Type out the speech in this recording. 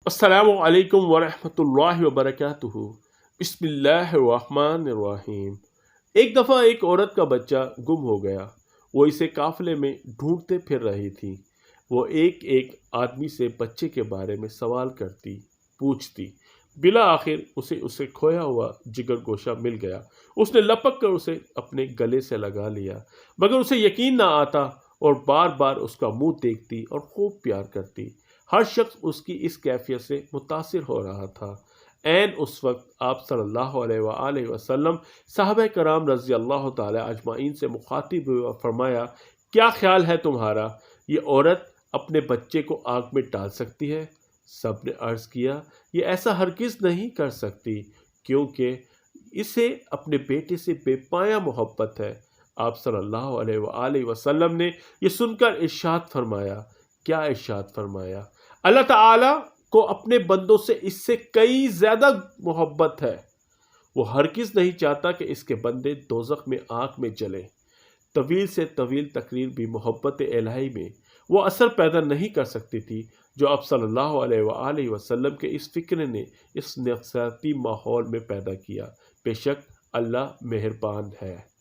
السلام علیکم ورحمۃ اللہ وبرکاتہ۔ بسم اللہ الرحمن الرحیم۔ ایک دفعہ ایک عورت کا بچہ گم ہو گیا۔ وہ اسے قافلے میں ڈھونڈتے پھر رہی تھی۔ وہ ایک ایک آدمی سے بچے کے بارے میں سوال کرتی، پوچھتی۔ بالآخر اسے کھویا ہوا جگر گوشہ مل گیا۔ اس نے لپک کر اسے اپنے گلے سے لگا لیا، مگر اسے یقین نہ آتا اور بار بار اس کا منہ دیکھتی اور خوب پیار کرتی۔ ہر شخص اس کی اس کیفیت سے متاثر ہو رہا تھا۔ عین اس وقت آپ صلی اللہ علیہ وآلہ وسلم صحابہ کرام رضی اللہ تعالی اجمعین سے مخاطب ہوئے اور فرمایا، کیا خیال ہے تمہارا، یہ عورت اپنے بچے کو آگ میں ڈال سکتی ہے؟ سب نے عرض کیا، یہ ایسا ہرگز نہیں کر سکتی، کیونکہ اسے اپنے بیٹے سے بے پایہ محبت ہے۔ آپ صلی اللہ علیہ وآلہ وسلم نے یہ سن کر ارشاد فرمایا۔ کیا ارشاد فرمایا؟ اللہ تعالیٰ کو اپنے بندوں سے اس سے کئی زیادہ محبت ہے۔ وہ ہرگز نہیں چاہتا کہ اس کے بندے دوزخ میں آگ میں جلیں۔ طویل سے طویل تقریر بھی محبت الہی میں وہ اثر پیدا نہیں کر سکتی تھی جو آپ صلی اللہ علیہ وآلہ وسلم کے اس فکر نے اس نفسیاتی ماحول میں پیدا کیا۔ بے شک اللہ مہربان ہے۔